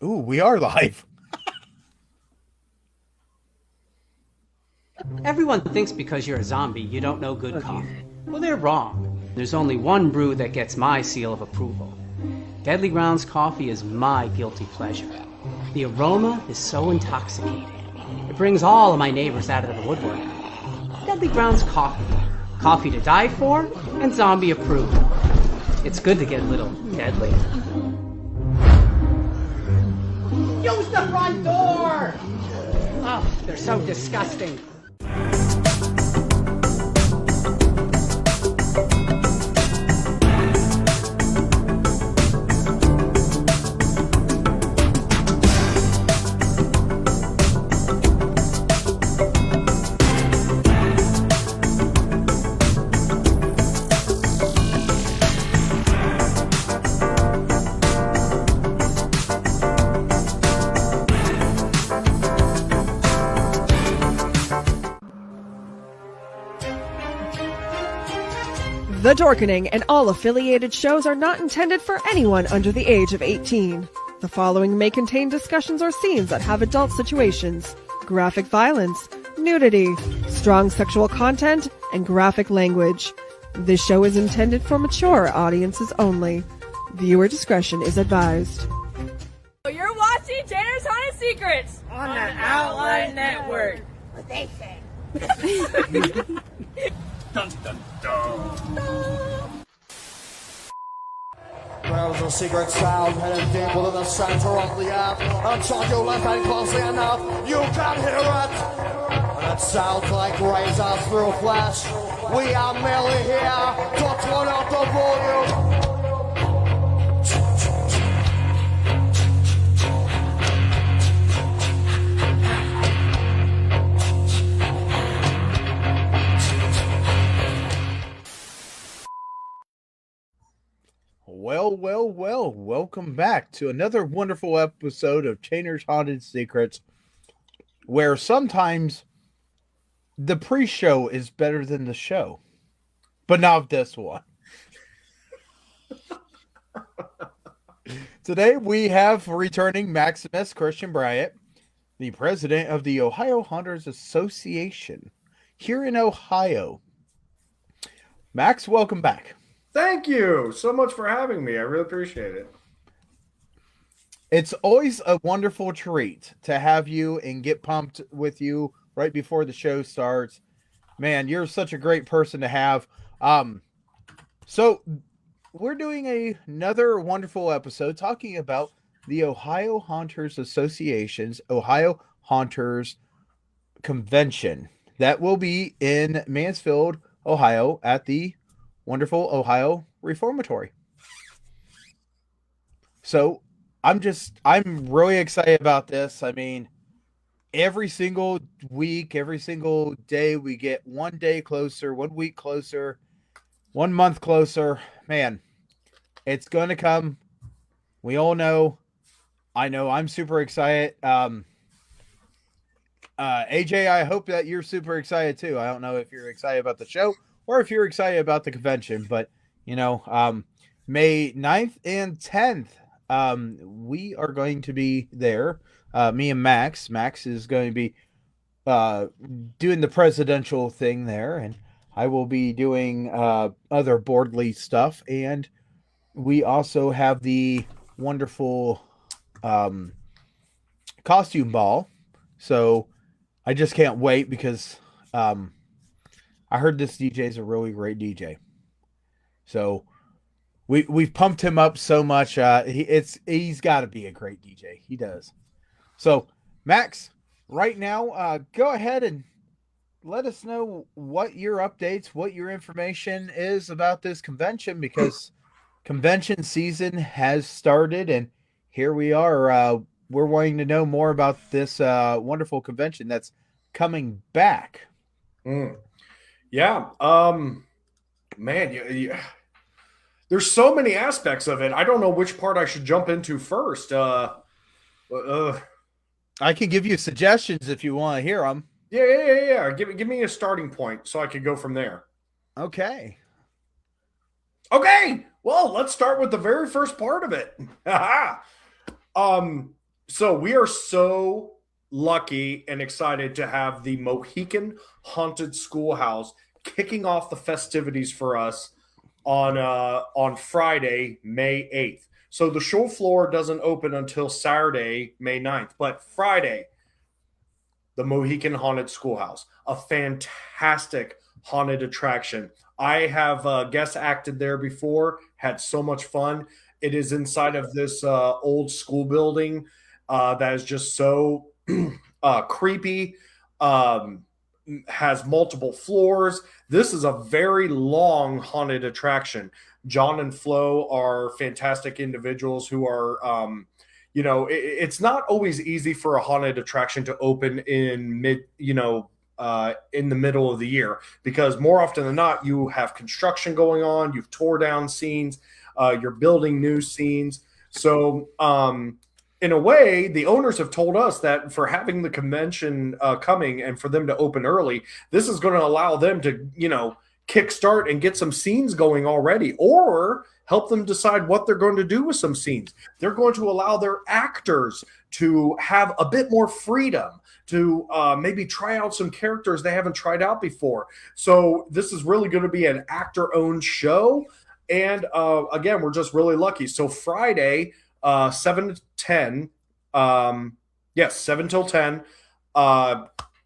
Ooh, we are live. Everyone thinks because you're a zombie, you don't know good coffee. Well, they're wrong. There's only one brew that gets my seal of approval. Deadly Grounds coffee is my guilty pleasure. The aroma is so intoxicating. It brings all of my neighbors out of the woodwork. Deadly Grounds coffee. Coffee to die for and zombie approved. It's good to get a little deadly. Use the front door! Oh, they're so disgusting. The Dorkening and all affiliated shows are not intended for anyone under the age of 18. The following may contain discussions or scenes that have adult situations, graphic violence, nudity, strong sexual content, and graphic language. This show is intended for mature audiences only. Viewer discretion is advised. You're watching Tanner's Haunted Secrets on the Outline Network. What they say. Dun, dun, dun. There's a secret sound heading deep within the center of the earth. Until you listen closely enough, you can hear it. And it sounds like razors through flesh. We are merely here to turn up the volume. Well, welcome back to another wonderful episode of Tanner's Haunted Secrets, where sometimes the pre-show is better than the show, but not this one. Today we have returning Maximus Christian Bryant, the president of the Ohio Hunters Association here in Ohio. Max, welcome back. Thank you so much for having me. I really appreciate it. It's always a wonderful treat to have you and get pumped with you right before the show starts. Man, you're such a great person to have. So we're doing another wonderful episode talking about the Ohio Hunters Association's Ohio Hunters Convention that will be in Mansfield, Ohio at the wonderful Ohio Reformatory. So I'm really excited about this. I mean, every single week, every single day, we get 1 day closer, 1 week closer, 1 month closer. Man, it's going to come. We all know. I know I'm super excited. AJ, I hope that you're super excited too. I don't know if you're excited about the show or if you're excited about the convention, but May 9th and 10th, we are going to be there. Me and Max. Max is going to be doing the presidential thing there, and I will be doing other boardly stuff. And we also have the wonderful costume ball. So I just can't wait because I heard this DJ is a really great DJ. So we've pumped him up so much. He's got to be a great DJ. He does. So Max, right now, go ahead and let us know what your updates, what your information is about this convention, because convention season has started, and here we are. We're wanting to know more about this wonderful convention that's coming back. Yeah. Man, there's so many aspects of it. I don't know which part I should jump into first. I can give you suggestions if you want to hear them. Yeah. Give me a starting point so I could go from there. Okay. Well, let's start with the very first part of it. So we are so lucky and excited to have the Mohican Haunted Schoolhouse kicking off the festivities for us on Friday, May 8th. So the show floor doesn't open until Saturday, May 9th, but Friday, the Mohican Haunted Schoolhouse, a fantastic haunted attraction. I have guest acted there before, had so much fun. It is inside of this old school building that is just so creepy, um, has multiple floors. This is a very long haunted attraction. John and Flo are fantastic individuals who are, it's not always easy for a haunted attraction to open in in the middle of the year, because more often than not, you have construction going on, you've tore down scenes, you're building new scenes. So, in a way, the owners have told us that for having the convention coming and for them to open early, this is going to allow them to, kickstart and get some scenes going already, or help them decide what they're going to do with some scenes. They're going to allow their actors to have a bit more freedom to maybe try out some characters they haven't tried out before. So this is really going to be an actor-owned show. And again, we're just really lucky. So Friday, 7 to 10. Yes, 7 till 10.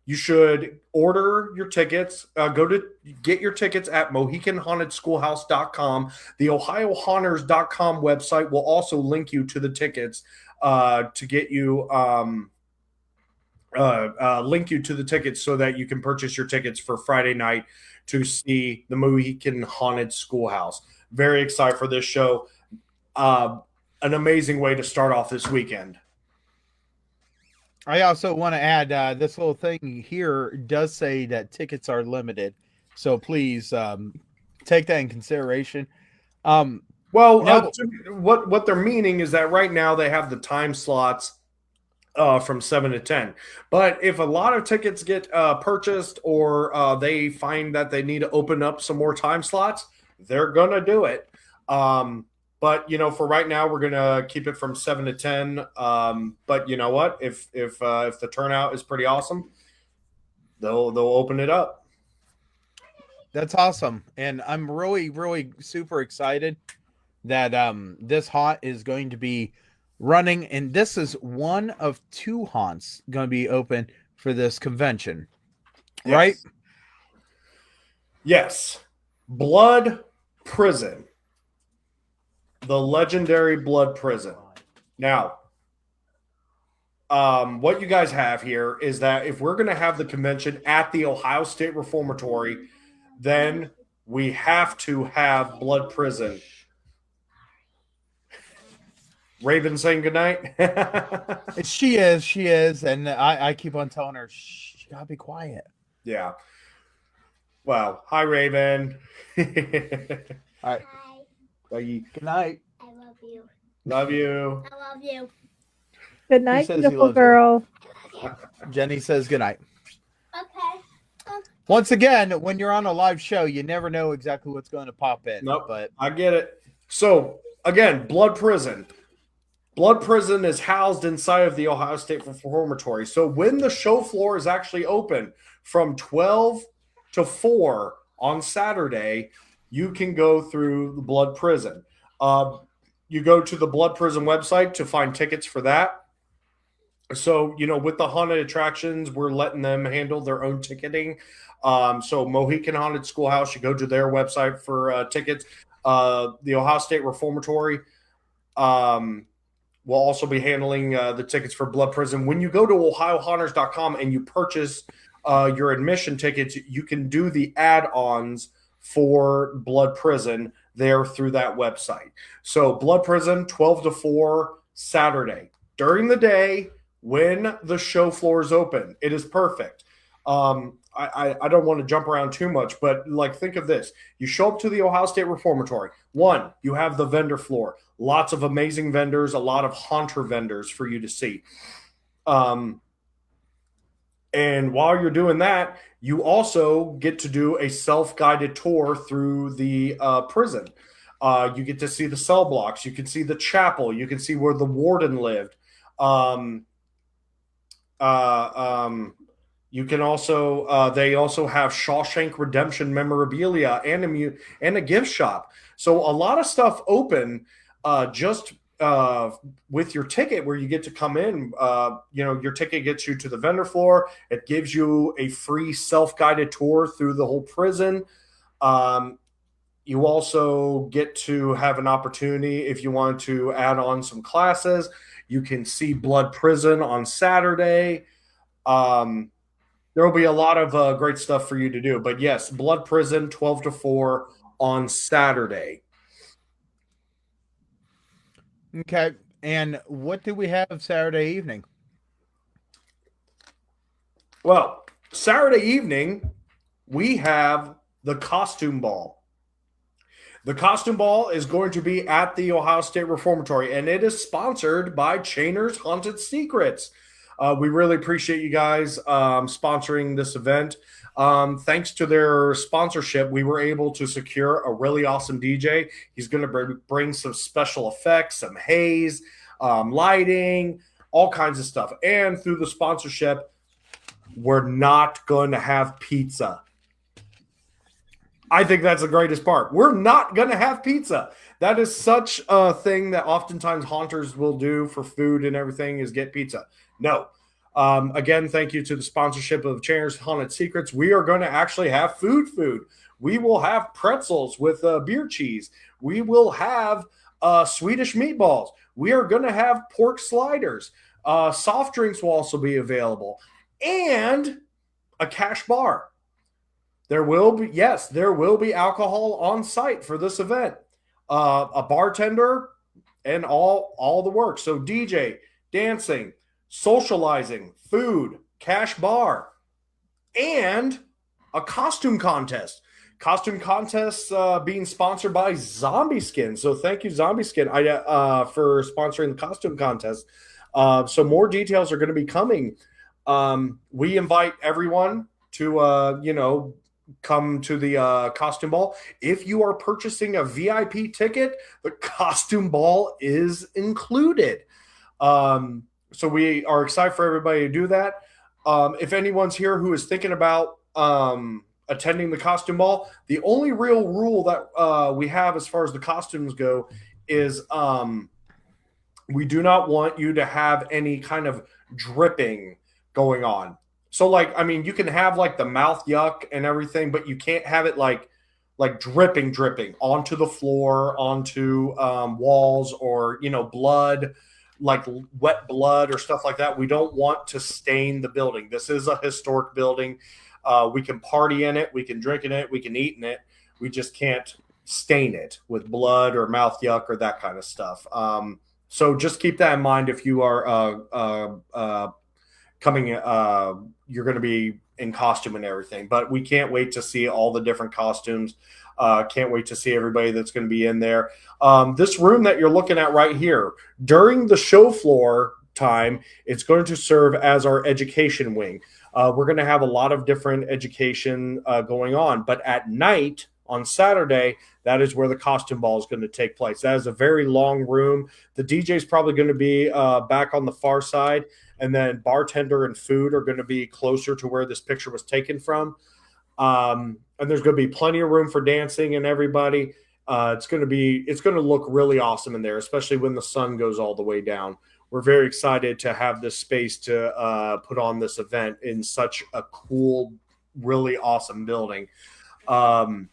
You should order your tickets. Go to get your tickets at MohicanHauntedSchoolhouse.com. The OhioHaunters.com website will also link you to the tickets to get you link you to the tickets so that you can purchase your tickets for Friday night to see the Mohican Haunted Schoolhouse. Very excited for this show. An amazing way to start off this weekend. I also want to add this little thing here does say that tickets are limited, so please take that in consideration. What they're meaning is that right now they have the time slots from 7 to 10. But if a lot of tickets get purchased, or they find that they need to open up some more time slots, they're going to do it. But for right now, we're gonna keep it from 7 to 10. But you know what? If the turnout is pretty awesome, they'll open it up. That's awesome, and I'm really, really super excited that this haunt is going to be running, and this is one of 2 haunts going to be open for this convention, Yes. right? Yes, Blood Prison. The legendary Blood Prison. Now, what you guys have here is that if we're going to have the convention at the Ohio State Reformatory, then we have to have Blood Prison. Raven saying goodnight? She is, and I keep on telling her, shh, you gotta be quiet. Yeah. Well, hi, Raven. All right. Bye. Good night. I love you. Love you. I love you. Good night, says he beautiful loves you. girl. Jenny says good night. Okay. Once again, when you're on a live show, you never know exactly what's going to pop in. Nope. But I get it. So, again, Blood Prison. Blood Prison is housed inside of the Ohio State Reformatory. So when the show floor is actually open from 12 to 4 on Saturday, you can go through the Blood Prison. You go to the Blood Prison website to find tickets for that. So, with the haunted attractions, we're letting them handle their own ticketing. So Mohican Haunted Schoolhouse, you go to their website for tickets. The Ohio State Reformatory will also be handling the tickets for Blood Prison. When you go to OhioHaunters.com and you purchase your admission tickets, you can do the add-ons for Blood Prison there through that website. So Blood Prison, 12 to 4, Saturday. During the day, when the show floor is open, it is perfect. I don't want to jump around too much, but think of this. You show up to the Ohio State Reformatory. One, you have the vendor floor. Lots of amazing vendors, a lot of haunter vendors for you to see. And while you're doing that, you also get to do a self-guided tour through the prison. You get to see the cell blocks. You can see the chapel. You can see where the warden lived. Um, you can also they also have Shawshank Redemption memorabilia and a gift shop. So a lot of stuff open just with your ticket, where you get to come in. Your ticket gets you to the vendor floor. It gives you a free self-guided tour through the whole prison. You also get to have an opportunity, if you want to add on some classes. You can see Blood Prison on Saturday. There will be a lot of great stuff for you to do. But yes, Blood Prison, 12 to 4 on Saturday. Okay. And what do we have Saturday evening? Well, Saturday evening, we have the Costume Ball. The Costume Ball is going to be at the Ohio State Reformatory, and it is sponsored by Chainer's Haunted Secrets. We really appreciate you guys sponsoring this event. Thanks to their sponsorship, we were able to secure a really awesome DJ. He's going to bring some special effects, some haze, lighting, all kinds of stuff. And through the sponsorship, we're not going to have pizza. I think that's the greatest part. We're not going to have pizza. That is such a thing that oftentimes haunters will do for food and everything, is get pizza. No. Again, thank you to the sponsorship of Chainer's Haunted Secrets. We are going to actually have food. We will have pretzels with beer cheese. We will have Swedish meatballs. We are going to have pork sliders. Soft drinks will also be available. And a cash bar. There will be alcohol on site for this event. A bartender and all the work. So DJ, dancing, socializing, food, cash bar, and a costume contest. Costume contests being sponsored by Zombie Skin. So thank you, Zombie Skin, for sponsoring the costume contest. So more details are going to be coming. We invite everyone to come to the costume ball. If you are purchasing a VIP ticket, the costume ball is included. So we are excited for everybody to do that. If anyone's here who is thinking about attending the costume ball, the only real rule that we have as far as the costumes go is we do not want you to have any kind of dripping going on. So, you can have the mouth yuck and everything, but you can't have it like dripping onto the floor, onto walls, or blood, like wet blood or stuff like that. We don't want to stain the building. This is a historic building. We can party in it, we can drink in it, we can eat in it. We just can't stain it with blood or mouth yuck or that kind of stuff. So just keep that in mind if you are coming. You're going to be in costume and everything, but we can't wait to see all the different costumes. Can't wait to see everybody that's going to be in there. This room that you're looking at right here, during the show floor time, it's going to serve as our education wing. We're going to have a lot of different education going on, but at night on Saturday, that is where the costume ball is going to take place. That is a very long room. The DJ is probably going to be back on the far side, and then bartender and food are going to be closer to where this picture was taken from. And there's going to be plenty of room for dancing and everybody. It's going to look really awesome in there, especially when the sun goes all the way down. We're very excited to have this space to put on this event in such a cool, really awesome building. So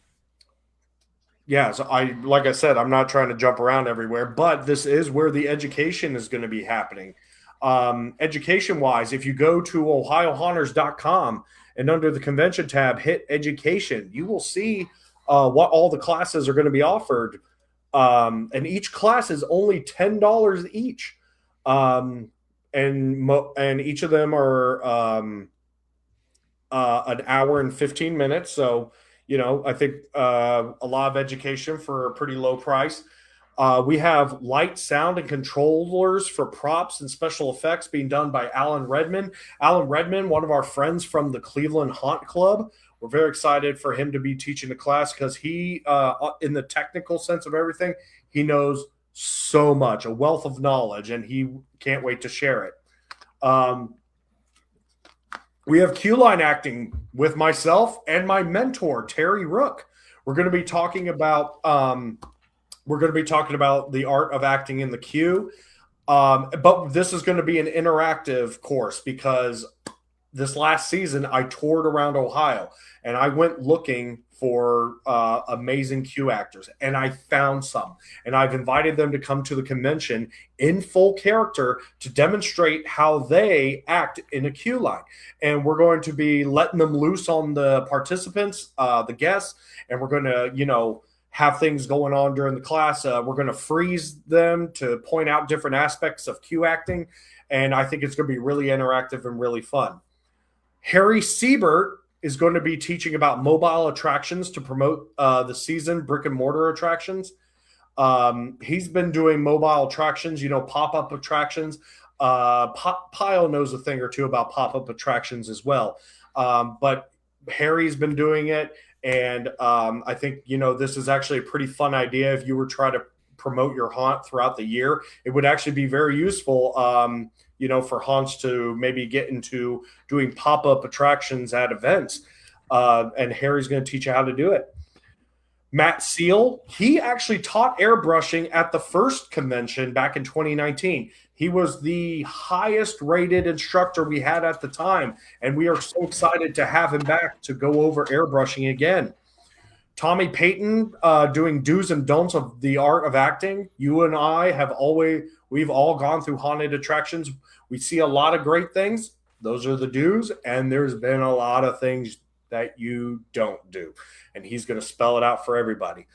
like I said, I'm not trying to jump around everywhere, but this is where the education is going to be happening. Education wise, if you go to ohiohaunters.com and under the convention tab, hit education, you will see what all the classes are going to be offered. And each class is only $10 each. And each of them are an hour and 15 minutes. So, I think a lot of education for a pretty low price. We have light, sound, and controllers for props and special effects being done by Alan Redmond. Alan Redmond, one of our friends from the Cleveland Haunt Club. We're very excited for him to be teaching the class because he, in the technical sense of everything, he knows so much, a wealth of knowledge, and he can't wait to share it. We have Q Line acting with myself and my mentor Terry Rook. We're going to be talking about the art of acting in the queue. But this is going to be an interactive course because this last season I toured around Ohio and I went looking for amazing Q actors, and I found some, and I've invited them to come to the convention in full character to demonstrate how they act in a Q line. And we're going to be letting them loose on the participants, the guests, and we're going to, have things going on during the class. We're going to freeze them to point out different aspects of Q acting, and I think it's going to be really interactive and really fun. Harry Siebert is going to be teaching about mobile attractions to promote the season, brick and mortar attractions. He's been doing mobile attractions, pop-up attractions. Pyle knows a thing or two about pop-up attractions as well. But Harry's been doing it. And I think, this is actually a pretty fun idea. If you were trying to promote your haunt throughout the year, it would actually be very useful, for haunts to maybe get into doing pop-up attractions at events. And Harry's going to teach you how to do it. Matt Seal, he actually taught airbrushing at the first convention back in 2019. He was the highest rated instructor we had at the time, and we are so excited to have him back to go over airbrushing again. Tommy Payton doing do's and don'ts of the art of acting. You and I we've all gone through haunted attractions. We see a lot of great things. Those are the do's, and there's been a lot of things that you don't do. And he's going to spell it out for everybody.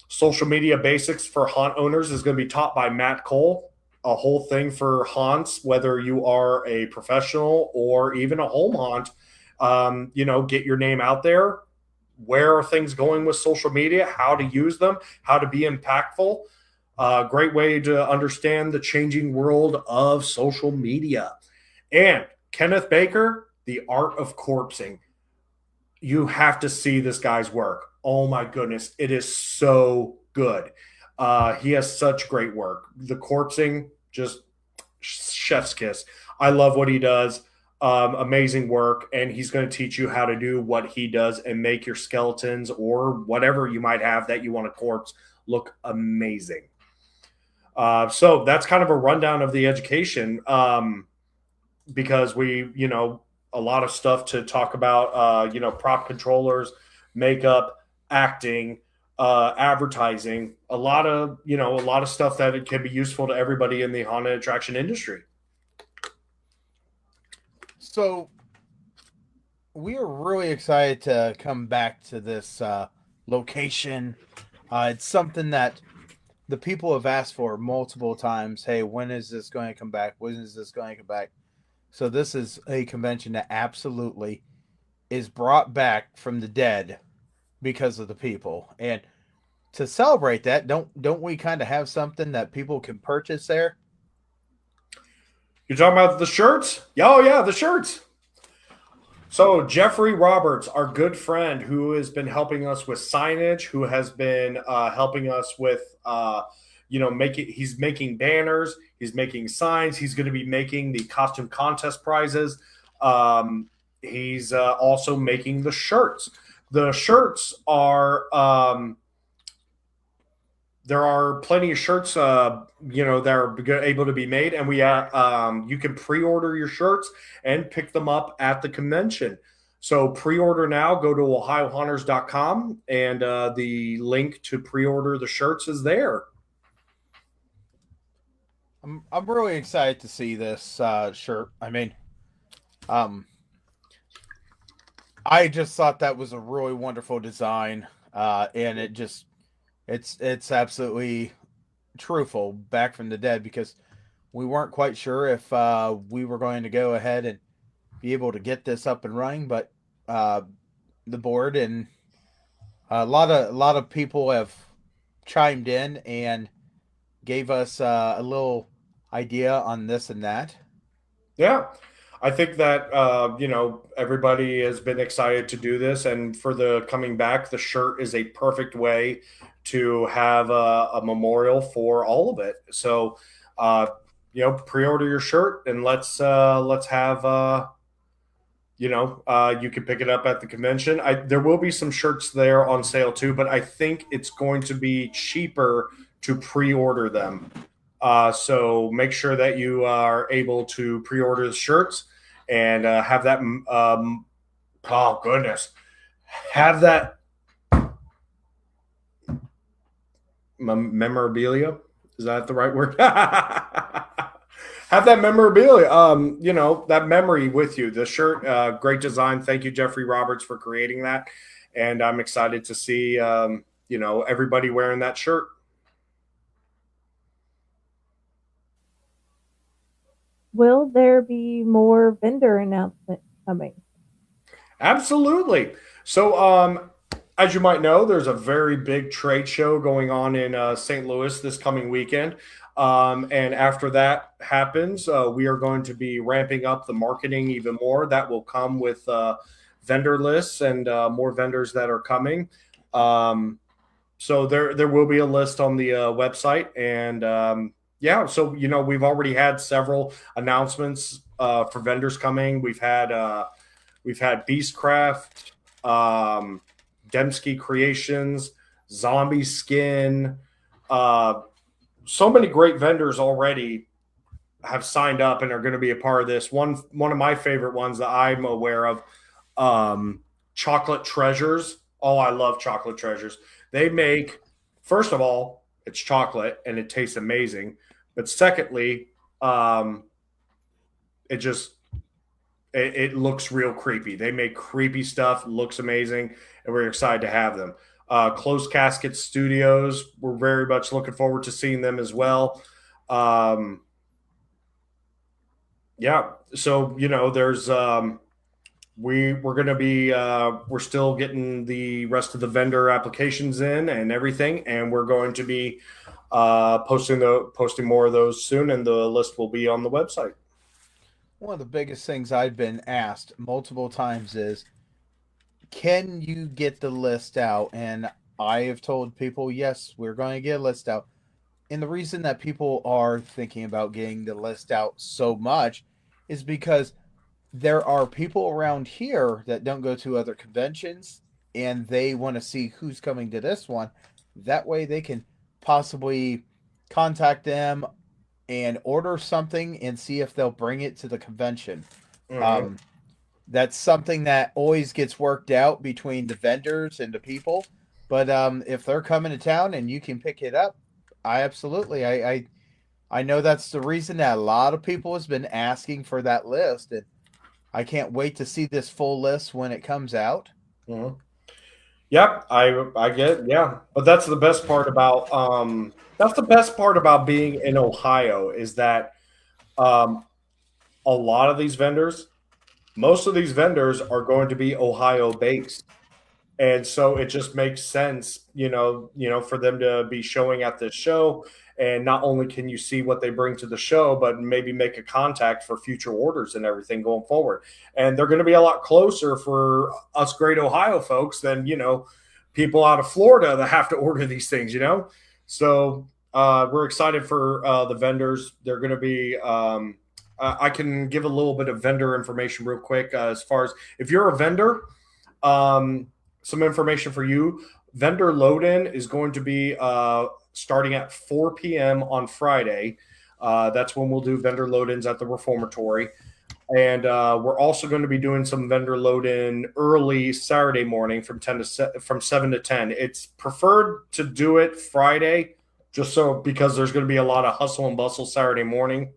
Social media basics for haunt owners is going to be taught by Matt Cole. A whole thing for haunts, whether you are a professional or even a home haunt, get your name out there. Where are things going with social media? How to use them? How to be impactful? Great way to understand the changing world of social media. And Kenneth Baker, the art of corpsing. You have to see this guy's work. Oh my goodness, it is so good. He has such great work. The corpsing, just chef's kiss. I love what he does. Amazing work. And he's going to teach you how to do what he does and make your skeletons or whatever you might have that you want to corpse look amazing. So that's kind of a rundown of the education because we, a lot of stuff to talk about, prop controllers, makeup, acting, advertising, a lot of stuff that it can be useful to everybody in the haunted attraction industry. So we are really excited to come back to this location. It's something that the people have asked for multiple times. Hey, when is this going to come back? When is this going to come back? So this is a convention that absolutely is brought back from the dead because of the people. And to celebrate that, don't we kind of have something that people can purchase there? You're talking about the shirts? Oh, yeah, the shirts. So Jeffrey Roberts, our good friend who has been helping us with signage, who has been helping us with, he's making banners, he's making signs, he's going to be making the costume contest prizes. He's also making the shirts. The shirts are, there are plenty of shirts, that are able to be made, and you can pre-order your shirts and pick them up at the convention. So pre-order now. Go to ohiohaunters.com, and the link to pre-order the shirts is there. I'm really excited to see this shirt. I mean, I just thought that was a really wonderful design, and it's absolutely truthful, back from the dead, because we weren't quite sure if we were going to go ahead and be able to get this up and running, but the board and a lot of people have chimed in and gave us a little idea on this and that. Yeah. I think that everybody has been excited to do this, and for the coming back, the shirt is a perfect way to have a memorial for all of it. So, uh, pre-order your shirt and let's have you can pick it up at the convention. There will be some shirts there on sale too, but I think it's going to be cheaper to pre-order them. So make sure that you are able to pre-order the shirts and have that. Oh goodness, have that memorabilia. Is that the right word? Have that memorabilia. That memory with you. The shirt, great design. Thank you, Jeffrey Roberts, for creating that, and I'm excited to see everybody wearing that shirt. Will there be more vendor announcements coming? Absolutely. So, as you might know, there's a very big trade show going on in St. Louis this coming weekend. And after that happens, we are going to be ramping up the marketing even more. That will come with vendor lists and more vendors that are coming. So there will be a list on the website, and so we've already had several announcements for vendors coming. We've had Beastcraft, Dembski Creations, Zombie Skin. So many great vendors already have signed up and are going to be a part of this. One of my favorite ones that I'm aware of, Chocolate Treasures. Oh, I love Chocolate Treasures. They make, first of all, it's chocolate and it tastes amazing. But secondly, it looks real creepy. They make creepy stuff, looks amazing, and we're excited to have them. Closed Casket Studios, we're very much looking forward to seeing them as well. So there's we're going to be we're still getting the rest of the vendor applications in and everything, and we're going to be posting more of those soon, and the list will be on the website. One of the biggest things I've been asked multiple times is, can you get the list out? And I have told people, yes, we're going to get a list out. And the reason that people are thinking about getting the list out so much is because there are people around here that don't go to other conventions and they want to see who's coming to this one. That way they can possibly contact them and order something and see if they'll bring it to the convention. Mhm. That's something that always gets worked out between the vendors and the people. But if they're coming to town and you can pick it up, I know that's the reason that a lot of people has been asking for that list, and I can't wait to see this full list when it comes out. Mhm. Yep, I get it, yeah. But that's the best part about being in Ohio is that um, a lot of these vendors, most of these vendors are going to be Ohio based. And so it just makes sense, for them to be showing at this show. And not only can you see what they bring to the show, but maybe make a contact for future orders and everything going forward. And they're going to be a lot closer for us great Ohio folks than, people out of Florida that have to order these things. So we're excited for the vendors. They're going to be, I can give a little bit of vendor information real quick as far as if you're a vendor. Some information for you. Vendor load-in is going to be starting at 4 p.m. on Friday. That's when we'll do vendor load-ins at the Reformatory. And we're also going to be doing some vendor load-in early Saturday morning from 7 to 10. It's preferred to do it Friday, because there's going to be a lot of hustle and bustle Saturday morning.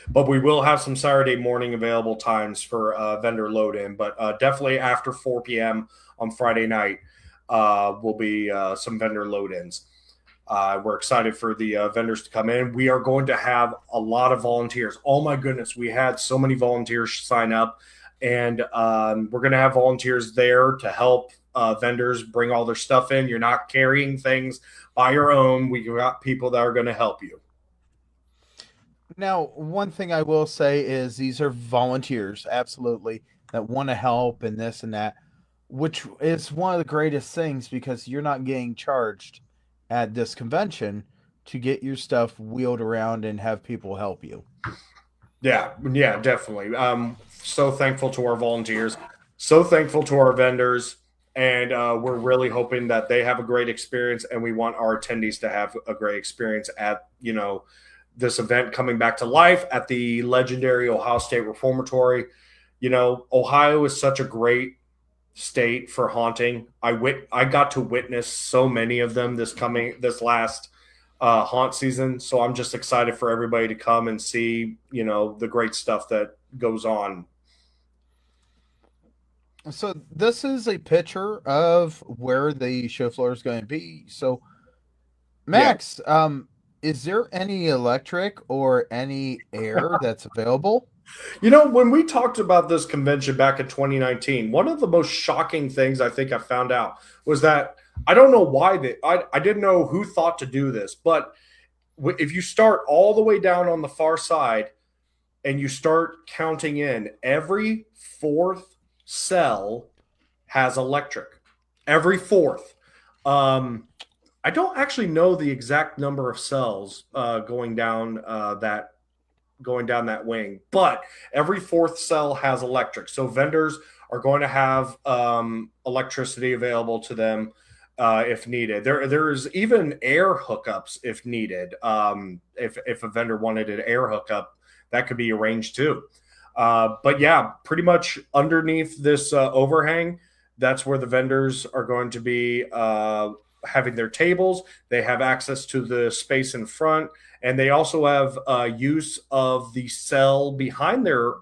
But we will have some Saturday morning available times for vendor load-in. But definitely after 4 p.m. on Friday night will be some vendor load-ins. We're excited for the vendors to come in. We are going to have a lot of volunteers. Oh, my goodness. We had so many volunteers sign up. And we're going to have volunteers there to help vendors bring all their stuff in. You're not carrying things by your own. We got people that are going to help you. Now, one thing I will say is these are volunteers, absolutely, that want to help and this and that, which is one of the greatest things because you're not getting charged at this convention to get your stuff wheeled around and have people help you. Yeah, yeah, definitely. So thankful to our volunteers, so thankful to our vendors, and we're really hoping that they have a great experience, and we want our attendees to have a great experience at this event coming back to life at the legendary Ohio State Reformatory. Ohio is such a great state for haunting. I got to witness so many of them this last haunt season, so I'm just excited for everybody to come and see the great stuff that goes on. So this is a picture of where the show floor is going to be. So Yeah, Max, is there any electric or any air that's available? when we talked about this convention back in 2019, one of the most shocking things I think I found out was that I don't know why I didn't know who thought to do this, but if you start all the way down on the far side and you start counting in, every fourth cell has electric. Every fourth. I don't actually know the exact number of cells going down that wing, but every fourth cell has electric. So vendors are going to have electricity available to them if needed. There's even air hookups if needed. If a vendor wanted an air hookup, that could be arranged too. But yeah, pretty much underneath this overhang, that's where the vendors are going to be having their tables. They have access to the space in front, and they also have use of the cell behind their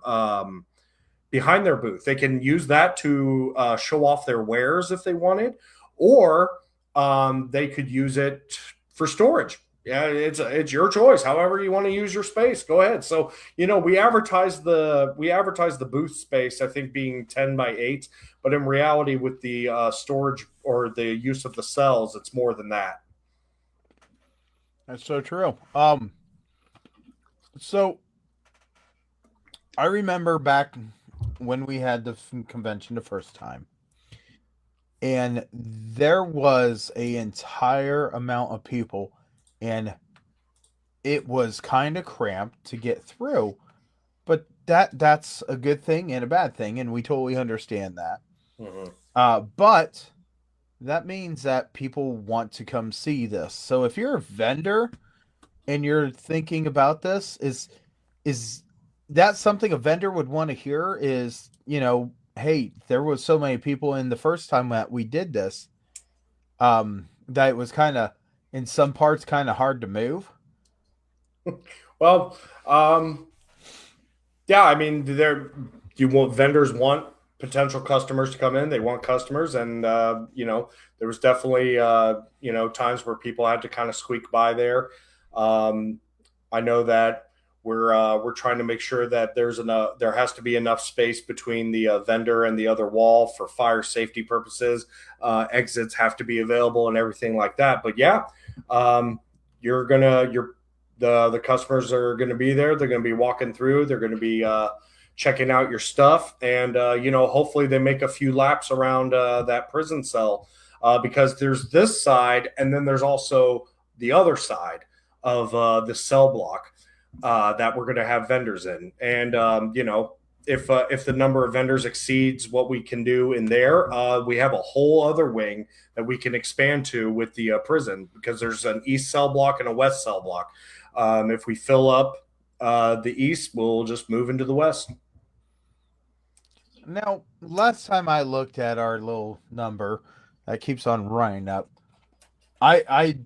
booth. They can use that to show off their wares if they wanted, or they could use it for storage. Yeah, it's your choice. However you want to use your space, go ahead. So we advertise the booth space, I think being 10 by 8, but in reality, with the storage or the use of the cells, it's more than that. That's so true. So I remember back when we had the convention the first time, and there was a entire amount of people, and it was kind of cramped to get through. But that's a good thing and a bad thing, and we totally understand that. Mhm. But that means that people want to come see this. So if you're a vendor and you're thinking about this, is that something a vendor would want to hear? Is hey, there was so many people in the first time that we did this, that it was kind of in some parts kind of hard to move. Well, yeah, I mean, vendors want potential customers to come in. They want customers, and there was definitely times where people had to kind of squeak by there. Um, I know that we're trying to make sure that there has to be enough space between the vendor and the other wall for fire safety purposes. Exits have to be available and everything like that. But yeah, um, you're the customers are going to be there. They're going to be walking through. They're going to be checking out your stuff, and hopefully they make a few laps around that prison cell, because there's this side, and then there's also the other side of the cell block that we're going to have vendors in, and if the number of vendors exceeds what we can do in there, we have a whole other wing that we can expand to with the prison, because there's an east cell block and a west cell block. If we fill up the east, we'll just move into the west. Now, last time I looked at our little number that keeps on running up, I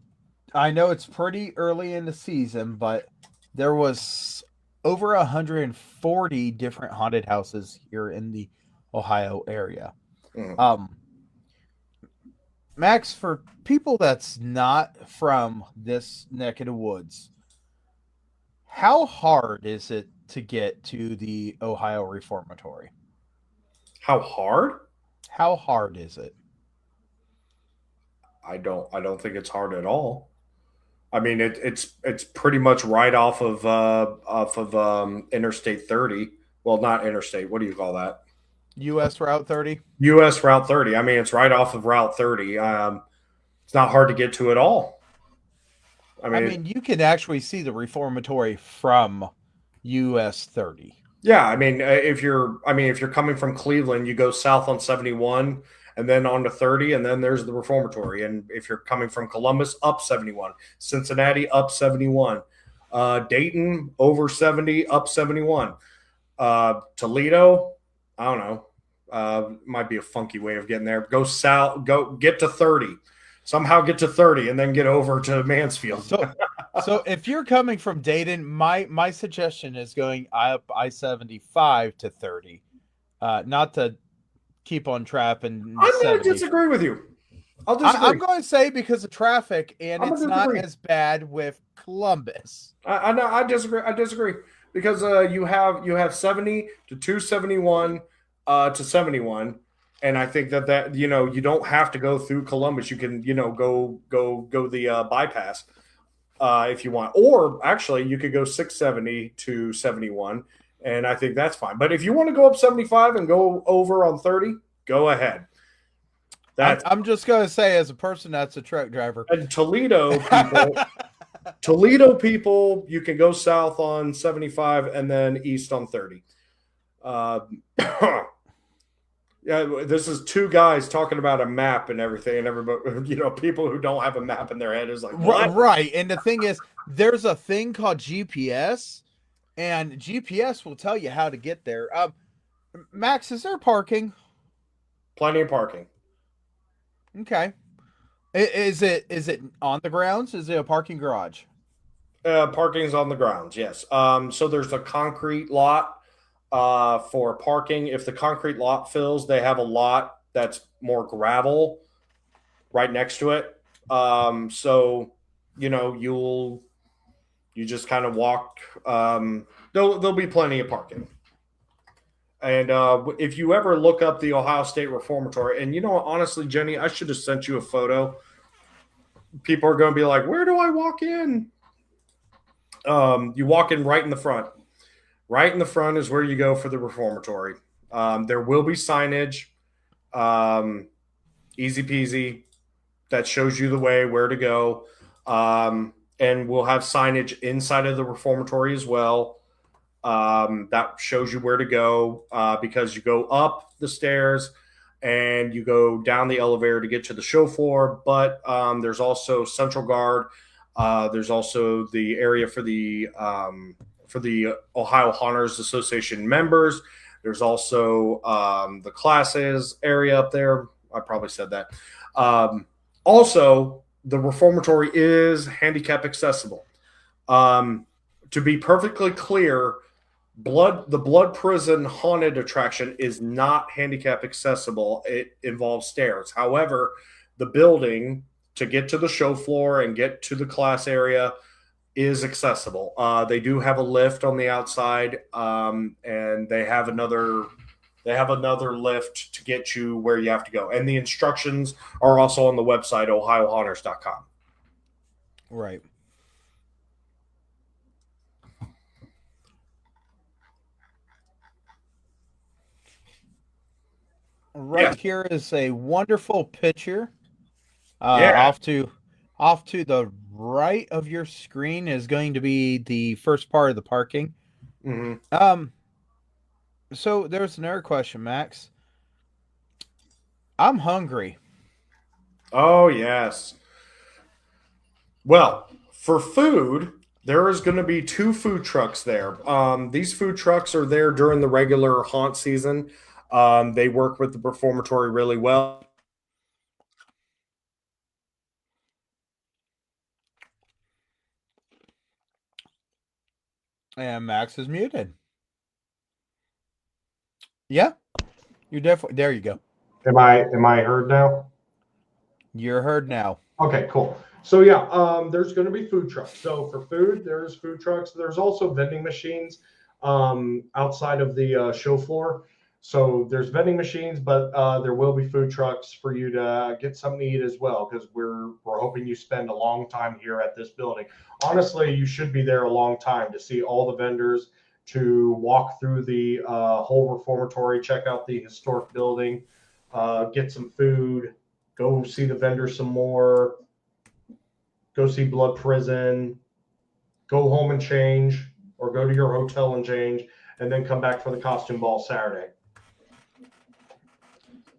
I know it's pretty early in the season, but there was over 140 different haunted houses here in the Ohio area. Mm. Um, Max, for people that's not from this neck of the woods, how hard is it to get to the Ohio Reformatory? How hard? How hard is it? I don't think it's hard at all. I mean, it's pretty much right off of Interstate 30. Well, not Interstate. What do you call that? U.S. Route 30. U.S. Route 30. I mean, it's right off of Route 30. It's not hard to get to at all. I mean, you can actually see the reformatory from U.S. 30. Yeah, I mean, if you're coming from Cleveland, you go south on 71 and then on to 30, and then there's the reformatory. And if you're coming from Columbus, up 71, Cincinnati, up 71, Dayton, over 70, up 71, Toledo, I don't know, might be a funky way of getting there. Go south, go get to 30, somehow get to 30, and then get over to Mansfield. So if you're coming from Dayton, my suggestion is going up I-75 to 30, not to keep on trapping. I'm going to disagree with you. I'm going to say because of traffic, and it's not as bad with Columbus. I know. I disagree because you have 70 to 271 to 71, and I think that you don't have to go through Columbus. You can go the bypass. If you want, or actually you could go 670 to 71, and I think that's fine. But if you want to go up 75 and go over on 30, go ahead. I'm just going to say, as a person that's a truck driver, and Toledo people, you can go south on 75 and then east on 30. Yeah, this is two guys talking about a map and everything, and everybody, people who don't have a map in their head is like, what? Right. And the thing is, there's a thing called GPS, and GPS will tell you how to get there. Max, is there parking? Plenty of parking. Okay. Is it on the grounds? Is it a parking garage? Parking's on the grounds, yes. So there's a concrete lot for parking. If the concrete lot fills, they have a lot that's more gravel right next to it. So you just kind of walk. There'll be plenty of parking. And if you ever look up the Ohio State Reformatory, and honestly, Jenny, I should have sent you a photo. People are going to be like, "Where do I walk in?" You walk in right in the front. Right in the front is where you go for the reformatory. There will be signage, easy peasy, that shows you the way, where to go. And we'll have signage inside of the reformatory as well. That shows you where to go because you go up the stairs and you go down the elevator to get to the show floor. But there's also Central Guard. There's also the area for the Ohio Haunters Association members. There's also the classes area up there. I probably said that. Also, the reformatory is handicap accessible. To be perfectly clear, the Blood Prison Haunted attraction is not handicap accessible. It involves stairs. However, the building to get to the show floor and get to the class area is accessible. They do have a lift on the outside, and they have another lift to get you where you have to go. And the instructions are also on the website, ohiohaunters.com. Right. Right here is a wonderful picture. Off to the right of your screen is going to be the first part of the parking. Mm-hmm. So there's another question, Max. I'm hungry. Oh, yes. Well, for food, there is going to be 2 food trucks there. These food trucks are there during the regular haunt season. They work with the reformatory really well. And Max is muted. Yeah, you're definitely there. You go. Am I heard now? You're heard now. Okay, cool. So yeah, there's going to be food trucks. So for food, there's food trucks. There's also vending machines outside of the show floor. So there's vending machines, but there will be food trucks for you to get something to eat as well, because we're hoping you spend a long time here at this building. Honestly, you should be there a long time to see all the vendors, to walk through the whole reformatory, check out the historic building, get some food, go see the vendors some more, go see Blood Prison, go home and change, or go to your hotel and change, and then come back for the costume ball Saturday.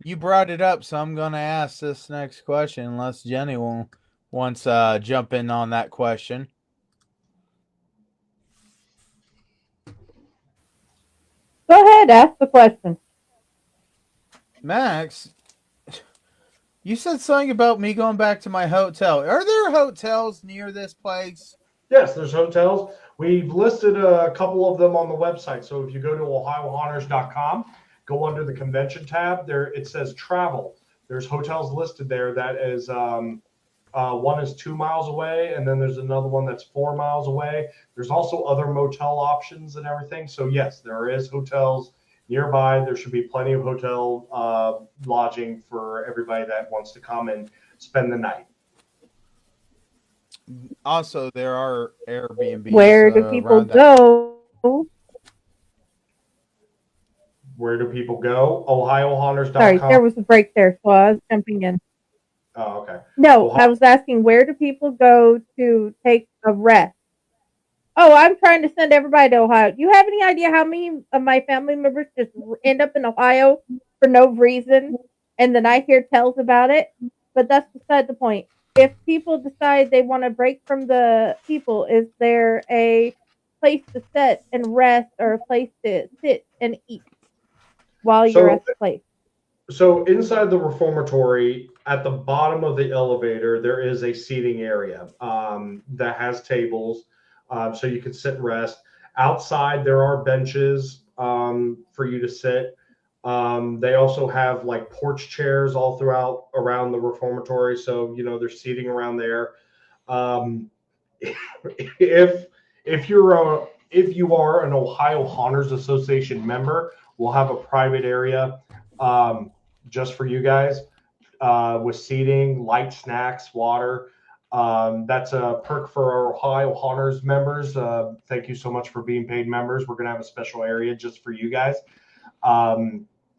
You brought it up, so I'm going to ask this next question, unless Jenny wants to jump in on that question. Go ahead, ask the question. Max, you said something about me going back to my hotel. Are there hotels near this place? Yes, there's hotels. We've listed a couple of them on the website. So if you go to ohiohonors.com, go under the convention tab, there it says travel. There's hotels listed there that is one is 2 miles away, and then there's another one that's 4 miles away. There's also other motel options and everything. So yes, there is hotels nearby. There should be plenty of hotel lodging for everybody that wants to come and spend the night. Also, there are Airbnbs. Where do people go? Where do people go? OhioHonors.com. Sorry, there was a break there, so I was jumping in. Oh, okay. No, I was asking, where do people go to take a rest? Oh, I'm trying to send everybody to Ohio. Do you have any idea how many of my family members just end up in Ohio for no reason? And then I hear tells about it. But that's beside the point. If people decide they want to break from the people, is there a place to sit and rest, or a place to sit and eat while you're at the place? So inside the reformatory, at the bottom of the elevator, there is a seating area that has tables, so you can sit and rest. Outside, there are benches for you to sit. They also have like porch chairs all throughout around the reformatory, so there's seating around there. If you are an Ohio Honors Association member, we'll have a private area just for you guys with seating, light snacks, water. That's a perk for our Ohio Honors members. Thank you so much for being paid members. We're going to have a special area just for you guys.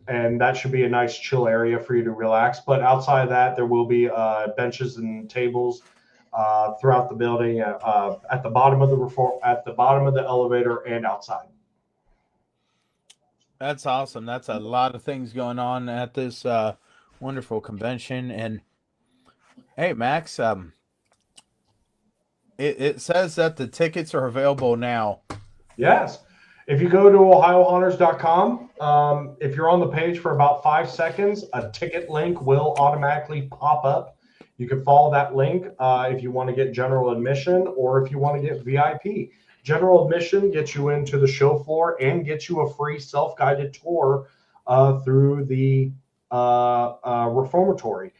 And that should be a nice chill area for you to relax. But outside of that, there will be benches and tables throughout the building at the bottom of the elevator and outside. That's awesome. That's a lot of things going on at this wonderful convention. And hey, Max, it says that the tickets are available now. Yes. If you go to ohiohonors.com, if you're on the page for about 5 seconds, a ticket link will automatically pop up. You can follow that link if you want to get general admission, or if you want to get VIP. General admission gets you into the show floor and gets you a free self-guided tour through the reformatory.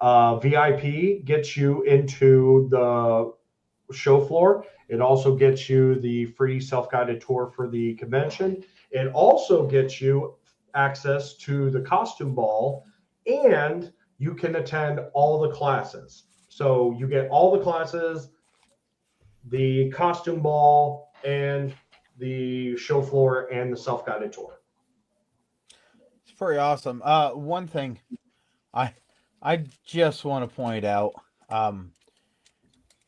VIP gets you into the show floor. It also gets you the free self-guided tour for the convention. It also gets you access to the costume ball, and you can attend all the classes. So you get all the classes, the costume ball, and the show floor, and the self-guided tour. It's pretty awesome. One thing I just want to point out,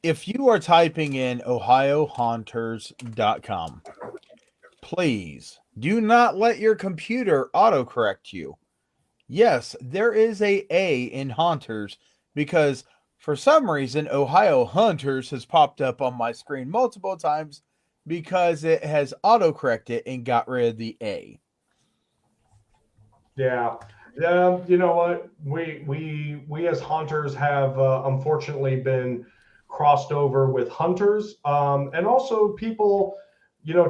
if you are typing in ohiohunters.com, please do not let your computer autocorrect you. Yes, there is a in Hunters, because for some reason Ohio Hunters has popped up on my screen multiple times because it has autocorrected and got rid of the A. Yeah. You know what? We as hunters have unfortunately been crossed over with hunters, and also people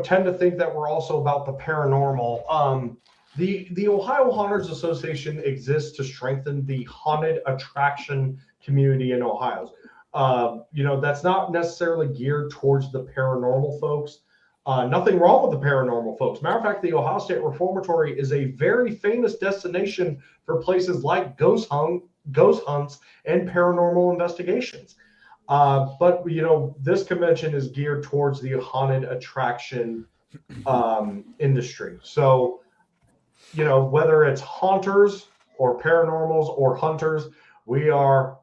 tend to think that we're also about the paranormal. The Ohio Hunters Association exists to strengthen the haunted attraction community in Ohio. That's not necessarily geared towards the paranormal folks. Nothing wrong with the paranormal, folks. Matter of fact, the Ohio State Reformatory is a very famous destination for places like ghost hunts, and paranormal investigations. But this convention is geared towards the haunted attraction industry. So, whether it's haunters or paranormals or hunters, we are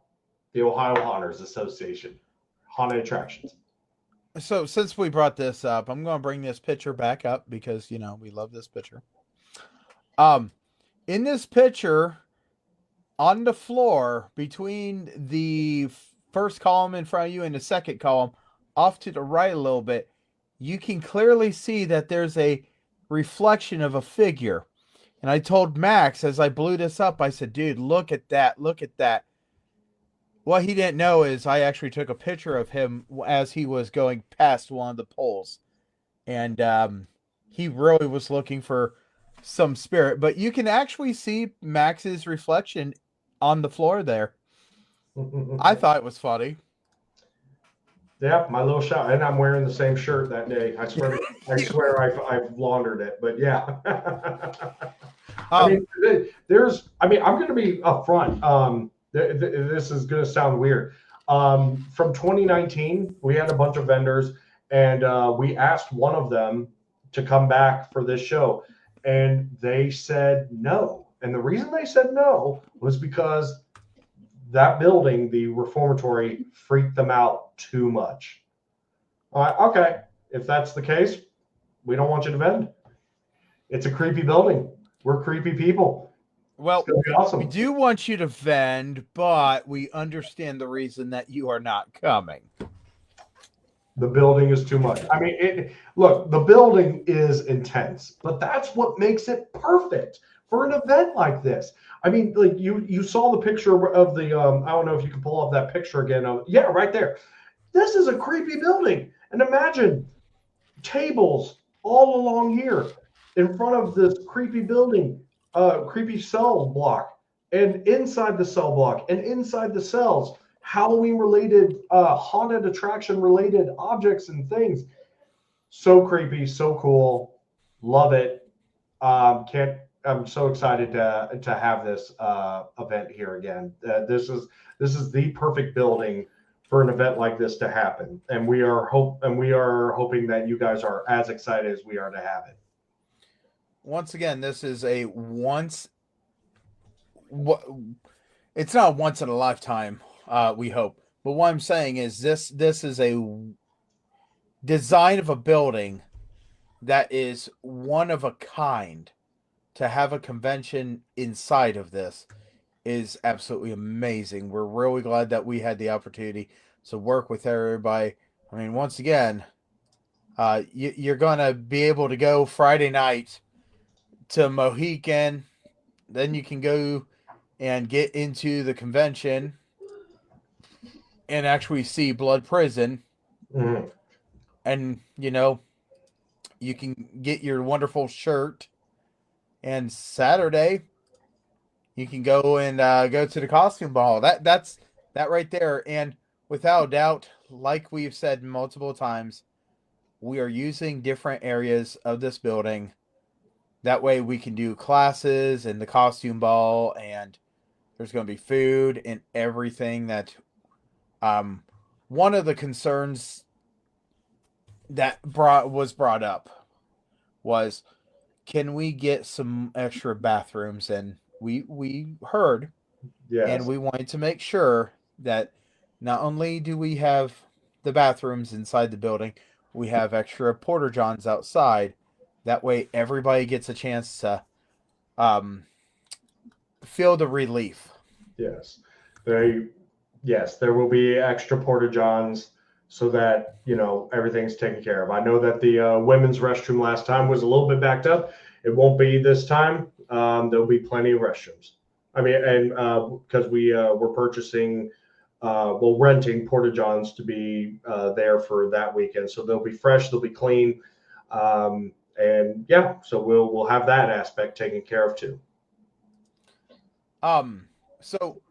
the Ohio Haunters Association, haunted attractions. So since we brought this up, I'm going to bring this picture back up because we love this picture. In this picture, on the floor between the first column in front of you and the second column, off to the right a little bit, you can clearly see that there's a reflection of a figure. And I told Max as I blew this up, I said, dude, look at that. Look at that. What he didn't know is I actually took a picture of him as he was going past one of the poles. And he really was looking for some spirit. But you can actually see Max's reflection on the floor there. I thought it was funny. Yeah, my little shot, and I'm wearing the same shirt that day. I swear I've laundered it, but yeah. I'm going to be upfront. This is going to sound weird. From 2019, we had a bunch of vendors, and we asked one of them to come back for this show, and they said no. And the reason they said no was because that building, the reformatory, freaked them out too much. Okay, if that's the case, we don't want you to vend. It's a creepy building. We're creepy people. Well, awesome. We do want you to vend, but we understand the reason that you are not coming. The building is too much. I mean, look, the building is intense, but that's what makes it perfect for an event like this. I mean, like you saw the picture of the, I don't know if you can pull up that picture again. Yeah, right there. This is a creepy building. And imagine tables all along here in front of this creepy building, creepy cell block, and inside the cell block and inside the cells, Halloween related, haunted attraction related objects and things. So creepy, so cool. Love it. I'm so excited to have this event here again. This is the perfect building for an event like this to happen, and we are hoping that you guys are as excited as we are to have it. Once again, this is it's not once in a lifetime. We hope, but what I'm saying is this is a design of a building that is one of a kind. To have a convention inside of this is absolutely amazing. We're really glad that we had the opportunity to work with everybody. I mean, once again, you're going to be able to go Friday night to Mohican. Then you can go and get into the convention and actually see Blood Prison. Mm-hmm. And, you can get your wonderful shirt. And Saturday, you can go and go to the costume ball. That's right there. And without a doubt, like we've said multiple times, we are using different areas of this building. That way we can do classes and the costume ball, and there's going to be food and everything. That one of the concerns that was brought up was, can we get some extra bathrooms? And we heard, yes. And we wanted to make sure that not only do we have the bathrooms inside the building, we have extra porta johns outside. That way everybody gets a chance to feel the relief. Yes. There will be extra porta johns so that, everything's taken care of. I know that the women's restroom last time was a little bit backed up. It won't be this time. There'll be plenty of restrooms. I mean, and because we're renting porta johns to be there for that weekend. So they'll be fresh, they'll be clean. And yeah, so we'll have that aspect taken care of too. So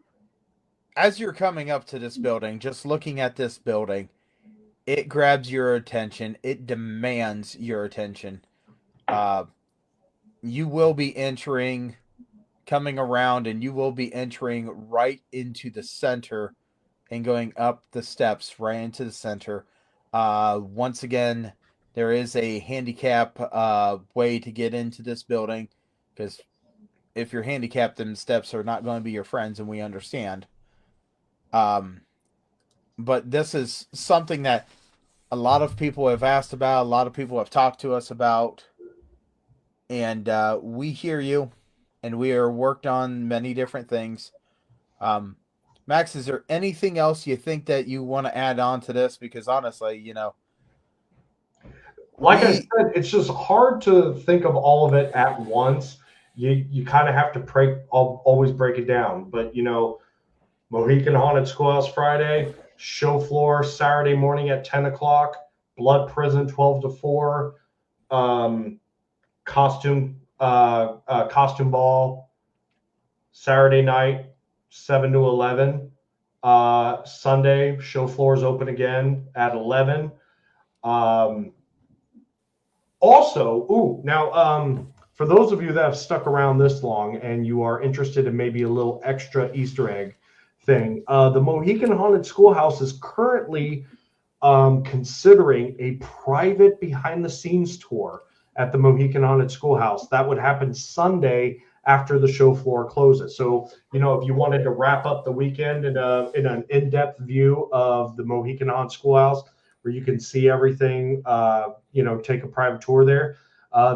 as you're coming up to this building, just looking at this building, it grabs your attention. It demands your attention. You will be coming around, and you will be entering right into the center and going up the steps right into the center. Once again, there is a handicap way to get into this building, because if you're handicapped, then steps are not going to be your friends, and we understand. But this is something that a lot of people have asked about, a lot of people have talked to us about, and we hear you, and we are worked on many different things. Max, is there anything else you think that you want to add on to this? Because honestly, like I said, it's just hard to think of all of it at once. You kind of have to always break it down. But Mohican Haunted Schoolhouse Friday, show floor Saturday morning at 10 o'clock, Blood Prison 12 to 4, costume ball Saturday night 7 to 11. Sunday, show floors open again at 11. For those of you that have stuck around this long and you are interested in maybe a little extra Easter egg thing, the Mohican Haunted Schoolhouse is currently considering a private behind-the-scenes tour at the Mohican Haunted Schoolhouse. That would happen Sunday after the show floor closes. So, if you wanted to wrap up the weekend in an in-depth view of the Mohican Haunted Schoolhouse, where you can see everything, take a private tour there,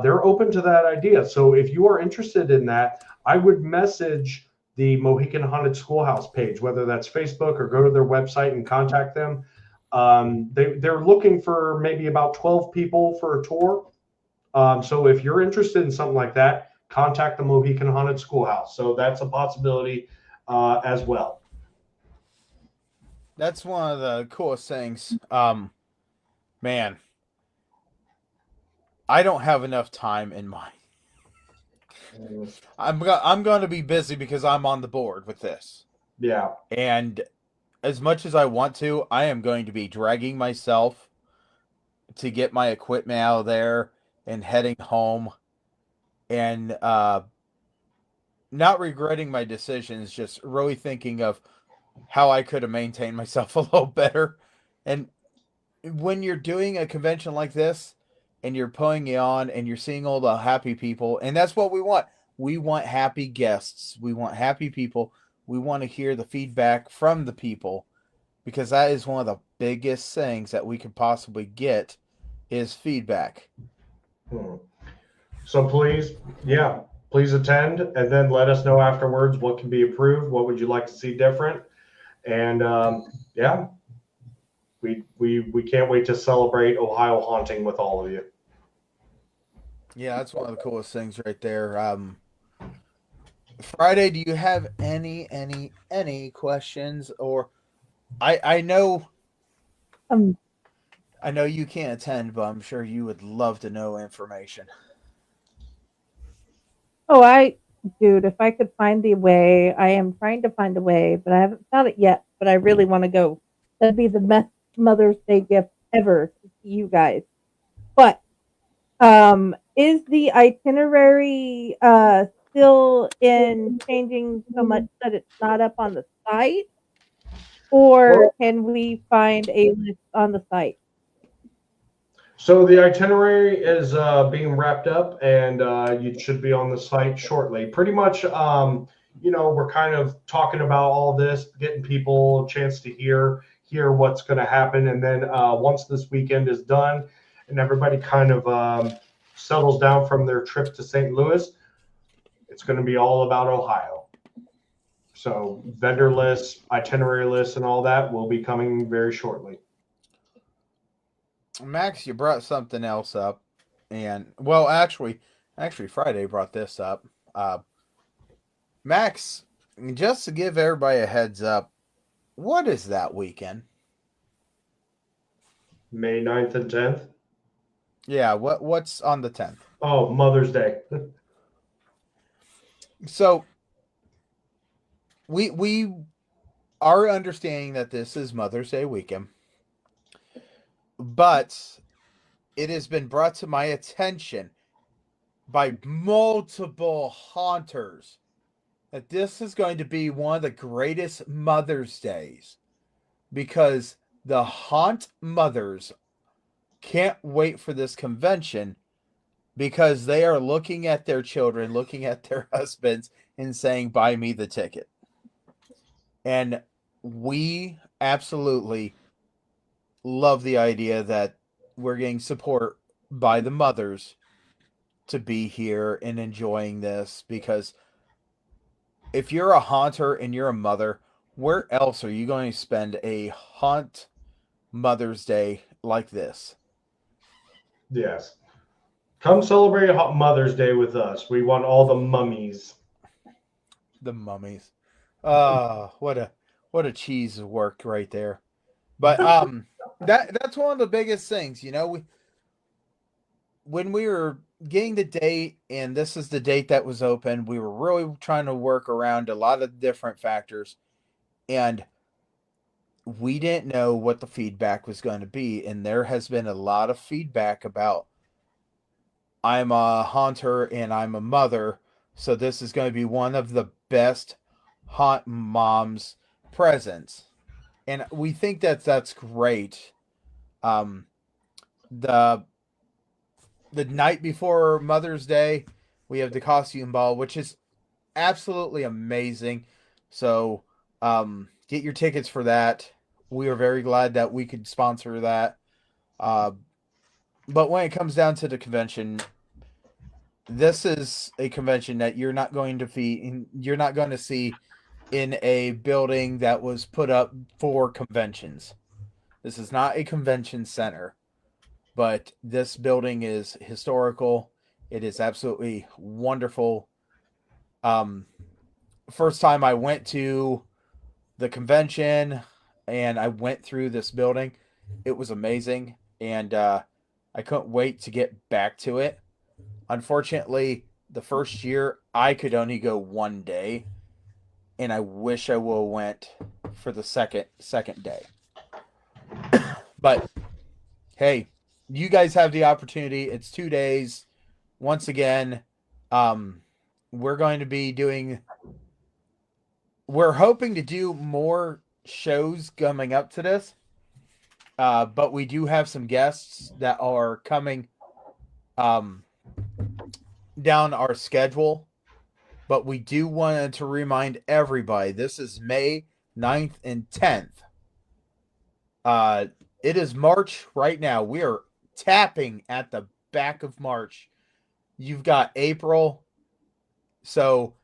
they're open to that idea. So if you are interested in that, I would message the Mohican Haunted Schoolhouse page, whether that's Facebook, or go to their website and contact them. They're looking for maybe about 12 people for a tour. So if you're interested in something like that, contact the Mohican Haunted Schoolhouse. So that's a possibility as well. That's one of the coolest things. Man, I don't have enough time in my. I'm going to be busy because I'm on the board with this. Yeah. And as much as I want to, I am going to be dragging myself to get my equipment out of there and heading home, and not regretting my decisions, just really thinking of how I could have maintained myself a little better. And when you're doing a convention like this and you're putting it on and you're seeing all the happy people, and that's what we want. We want happy guests. We want happy people. We want to hear the feedback from the people, because that is one of the biggest things that we could possibly get is feedback. So please attend, and then let us know afterwards what can be approved, what would you like to see different. And we can't wait to celebrate Ohio haunting with all of you. Yeah, that's one of the coolest things right there. Friday, do you have any questions? Or I know I know you can't attend, but I'm sure you would love to know information. Oh, dude, if I could find the way, I am trying to find a way, but I haven't found it yet. But I really want to go. That'd be the best Mother's Day gift ever to see you guys. But is the itinerary still in changing so much that it's not up on the site, or can we find a list on the site? So the itinerary is being wrapped up, and you should be on the site shortly. Pretty much, we're kind of talking about all this, getting people a chance to hear what's going to happen, and then once this weekend is done and everybody kind of settles down from their trip to St. Louis, it's going to be all about Ohio. So vendor lists, itinerary lists, and all that will be coming very shortly. Max, you brought something else up, and well, actually, Friday brought this up. Max, just to give everybody a heads up, what is that weekend? May 9th and 10th. Yeah, what's on the 10th? Oh, Mother's Day. So we are understanding that this is Mother's Day weekend. but it has been brought to my attention by multiple haunters that this is going to be one of the greatest Mother's Days, because the haunt mothers can't wait for this convention, because they are looking at their children, looking at their husbands, and saying, buy me the ticket. And we absolutely love the idea that we're getting support by the mothers to be here and enjoying this, because if you're a haunter and you're a mother, where else are you going to spend a haunt Mother's Day like this? Yes. Come celebrate Mother's Day with us. We want all the mummies. The mummies. What a cheese work right there. But that's one of the biggest things, when we were getting the date, and this is the date that was open, we were really trying to work around a lot of different factors, and we didn't know what the feedback was going to be. And there has been a lot of feedback about, I'm a haunter and I'm a mother, so this is going to be one of the best haunt moms presents. And we think that that's great. The night before Mother's Day, we have the costume ball, which is absolutely amazing. So get your tickets for that. We are very glad that we could sponsor that. But when it comes down to the convention, this is a convention that you're not going to see in a building that was put up for conventions. This is not a convention center, but this building is historical. It is absolutely wonderful. First time I went to the convention and I went through this building, it was amazing, and I couldn't wait to get back to it. Unfortunately, the first year I could only go one day, and I wish I would have went for the second day. But hey, you guys have the opportunity. It's 2 days. Once again, we're going to be we're hoping to do more shows coming up to this. But we do have some guests that are coming down our schedule. But we do want to remind everybody, this is May 9th and 10th. It is March right now. We are tapping at the back of March. You've got April. So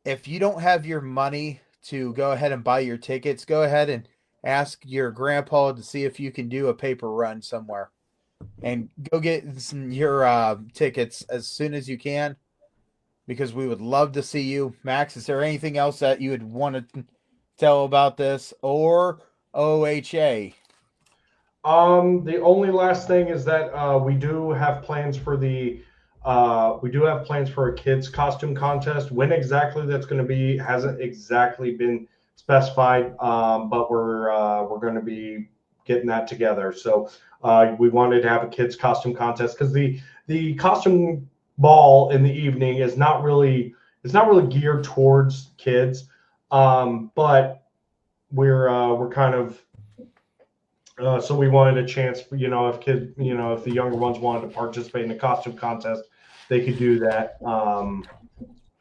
if you don't have your money to go ahead and buy your tickets, go ahead and ask your grandpa to see if you can do a paper run somewhere. And go get your tickets as soon as you can, because we would love to see you. Max, is there anything else that you would want to tell about this, or OHA? The only last thing is that we do have plans for a kids costume contest. When exactly that's going to be hasn't exactly been specified, but we're going to be getting that together. So we wanted to have a kids costume contest, because the costume ball in the evening is not really geared towards kids, but we're kind of so we wanted a chance for, if kids, if the younger ones wanted to participate in the costume contest, they could do that.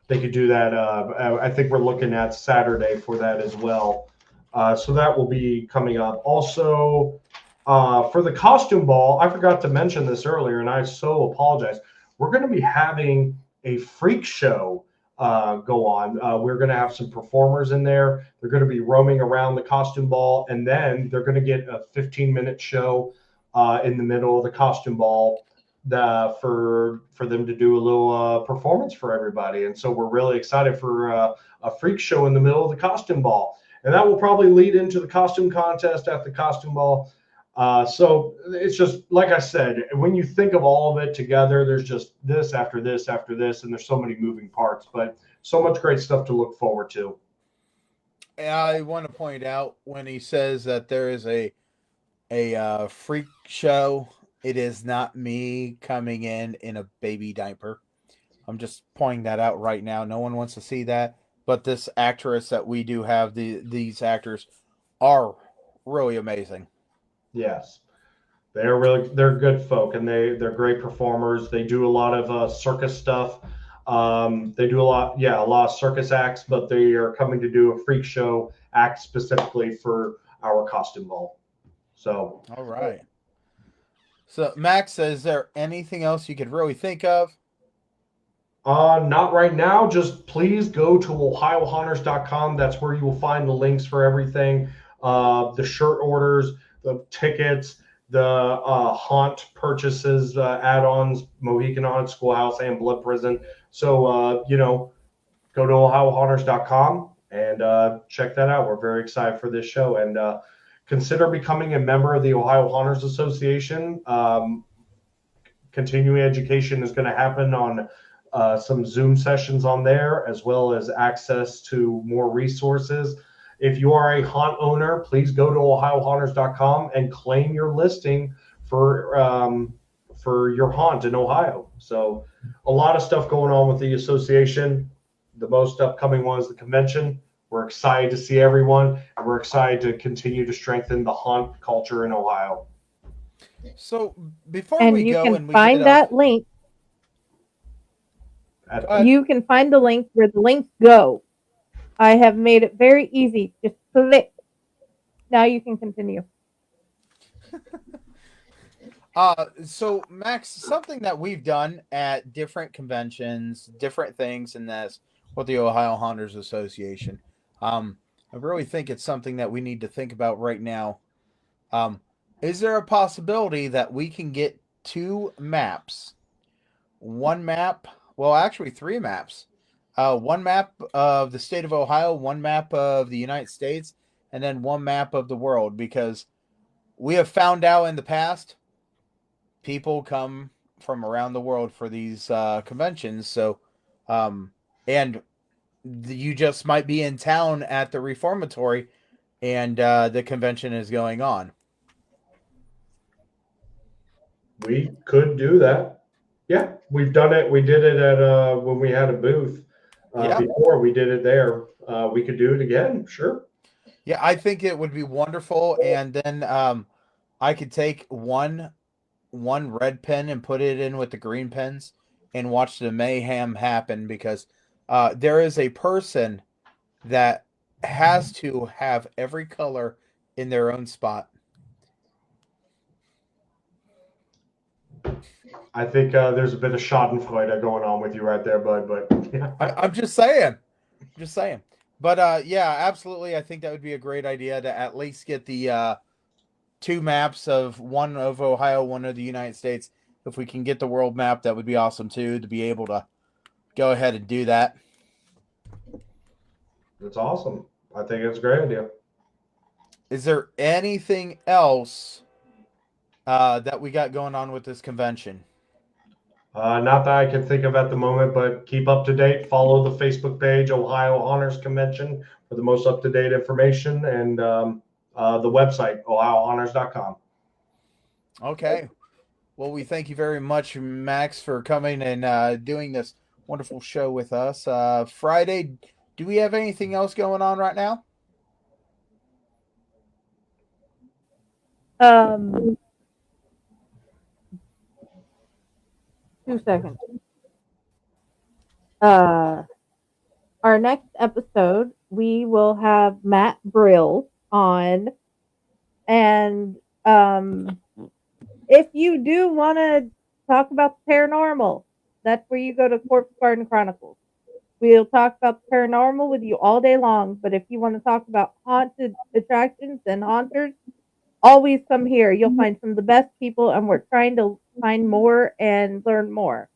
I think we're looking at Saturday for that as well. So that will be coming up. Also, for the costume ball, I forgot to mention this earlier, and I so apologize. We're going to be having a freak show go on. We're going to have some performers in there. They're going to be roaming around the costume ball, and then they're going to get a 15-minute show in the middle of the costume ball for them to do a little performance for everybody. And so we're really excited for a freak show in the middle of the costume ball. And that will probably lead into the costume contest at the costume ball. So it's just, like I said, when you think of all of it together, there's just this after this after this, and there's so many moving parts, but so much great stuff to look forward to. I want to point out when he says that there is a a freak show. It is not me coming in a baby diaper. I'm just pointing that out right now. No one wants to see that, but this actress that we do have, these actors are really amazing. Yes. They're good folk, and they're great performers. They do a lot of circus stuff. They do a lot of circus acts, but they are coming to do a freak show act specifically for our costume ball. So All right. So, Max, is there anything else you could really think of? not right now. Just please go to ohiohaunters.com. That's where you will find the links for everything. The shirt orders, the tickets, the haunt purchases, add-ons, Mohican Haunted Schoolhouse, and Blood Prison. So, go to ohiohaunters.com and check that out. We're very excited for this show. And consider becoming a member of the Ohio Haunters Association. Continuing education is going to happen on some Zoom sessions on there, as well as access to more resources. If you are a haunt owner, please go to ohiohaunters.com and claim your listing for your haunt in Ohio. So a lot of stuff going on with the association. The most upcoming one is the convention. We're excited to see everyone, and we're excited to continue to strengthen the haunt culture in Ohio. So before And we you go can and we find get that link. ahead. You can find the link where the links go. I have made it very easy. Just click. Now you can continue. So Max, something that we've done at different conventions, different things, and that's with the Ohio Haunters Association. I really think it's something that we need to think about right now. Is there a possibility that we can get two maps? One map, well, actually three maps. One map of the state of Ohio, one map of the United States, and then one map of the world, because we have found out in the past people come from around the world for these conventions. So, and you just might be in town at the reformatory, and the convention is going on. We could do that. Yeah, we've done it. We did it at when we had a booth before. We did it there. We could do it again. Sure. Yeah, I think it would be wonderful, and then I could take one red pen and put it in with the green pens and watch the mayhem happen, because there is a person that has to have every color in their own spot. I think there's a bit of Schadenfreude going on with you right there, bud. But yeah. I'm just saying. But yeah, absolutely. I think that would be a great idea to at least get the two maps, of one of Ohio, one of the United States. If we can get the world map, that would be awesome too, to be able to go ahead and do that. That's awesome. I think it's a great idea. Is there anything else that we got going on with this convention? Not that I can think of at the moment, but keep up to date. Follow the Facebook page, Ohio Honors Convention, for the most up to date information, and the website, ohiohonors.com. Okay. Well, we thank you very much, Max, for coming and doing this wonderful show with us. Friday, do we have anything else going on right now? 2 seconds. Our next episode, we will have Matt Brill on, and if you do want to talk about the paranormal, that's where you go to Corpse Garden Chronicles. We'll talk about the paranormal with you all day long, but if you want to talk about haunted attractions and haunters, always come here. You'll find some of the best people, and we're trying to find more and learn more.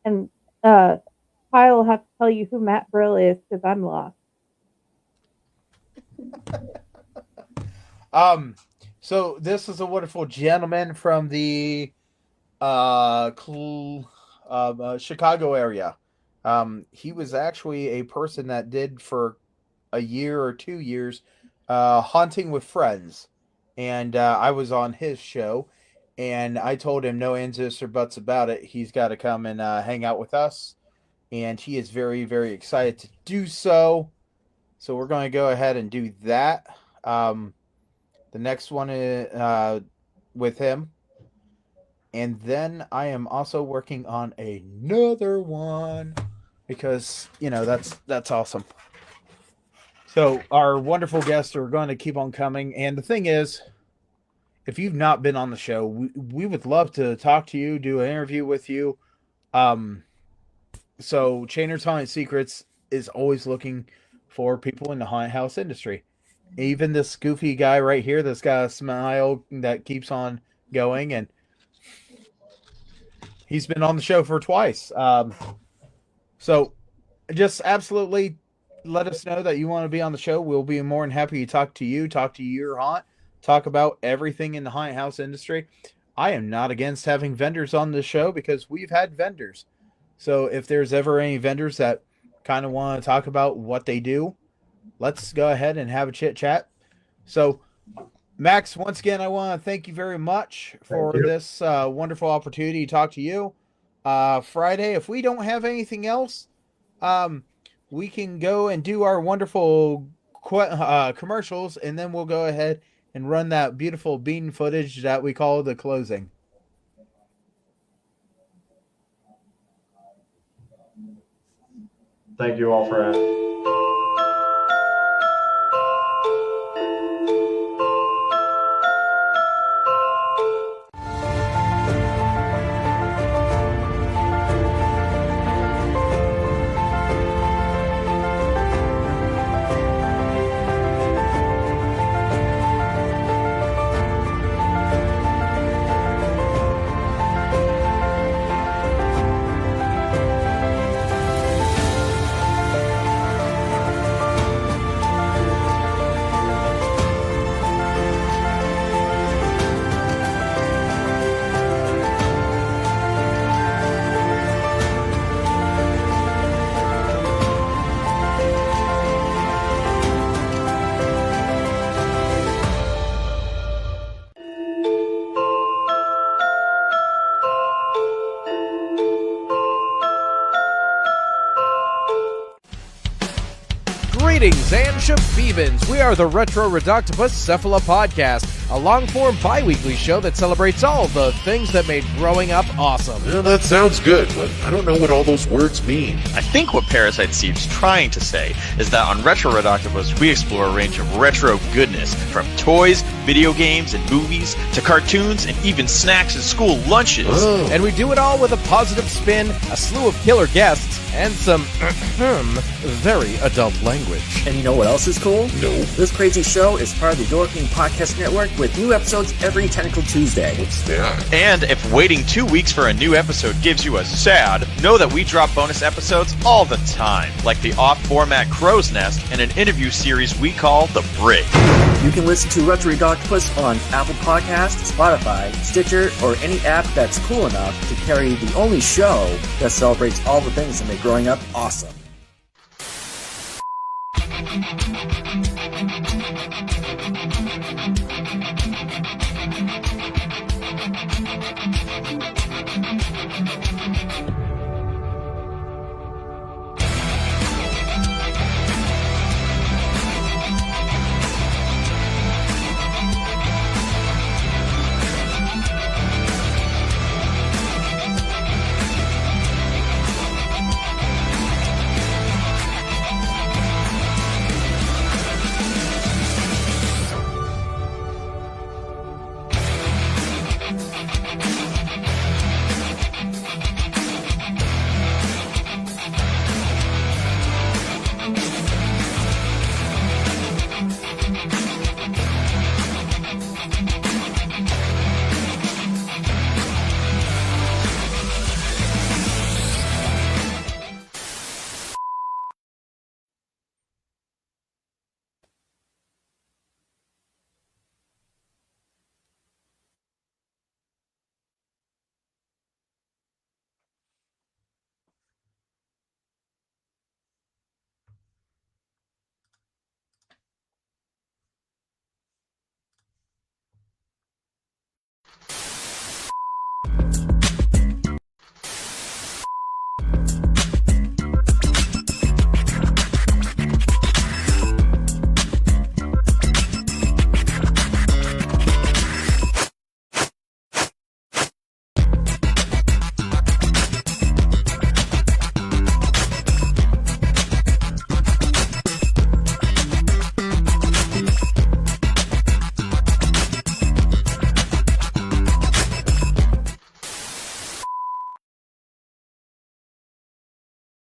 And Kyle will have to tell you who Matt Brill is, because I'm lost. So this is a wonderful gentleman from the Chicago area. He was actually a person that did for a year or 2 years haunting with friends. and I was on his show, and I told him no ands, ifs, or buts about it. He's got to come and hang out with us, and he is very, very excited to do so. So we're going to go ahead and do that. The next one is with him. And then I am also working on another one because, that's awesome. So our wonderful guests are going to keep on coming. And the thing is, if you've not been on the show, we would love to talk to you, do an interview with you. So Chainer's Haunted Secrets is always looking for people in the haunted house industry. Even this goofy guy right here that's got a smile that keeps on going, and he's been on the show for twice. So just absolutely let us know that you want to be on the show. We'll be more than happy to talk to you, talk to your haunt, talk about everything in the haunted house industry. I am not against having vendors on the show because we've had vendors. So if there's ever any vendors that kind of want to talk about what they do, let's go ahead and have a chit chat. So Max, once again, I want to thank you very much for this wonderful opportunity to talk to you. Friday, if we don't have anything else, we can go and do our wonderful commercials, and then we'll go ahead and run that beautiful bean footage that we call the closing. Thank you all for asking. Greetings and shabebans. We are the Retro Redoctopus Cephala Podcast, a long-form bi-weekly show that celebrates all the things that made growing up awesome. Yeah, that sounds good, but I don't know what all those words mean. I think what Parasite Steve's trying to say is that on Retro Redoctopus, we explore a range of retro goodness, from toys, video games, and movies, to cartoons, and even snacks and school lunches. Oh. And we do it all with a positive spin, a slew of killer guests, and some very adult language. And you know what else is cool? No. This crazy show is part of the Door King Podcast Network with new episodes every Tentacle Tuesday. What's that? And if waiting 2 weeks for a new episode gives you a sad, know that we drop bonus episodes all the time, like the off-format Crow's Nest and an interview series we call The Brig. You can listen to Retro Redoctopus on Apple Podcasts, Spotify, Stitcher, or any app that's cool enough to carry the only show that celebrates all the things that make growing up awesome.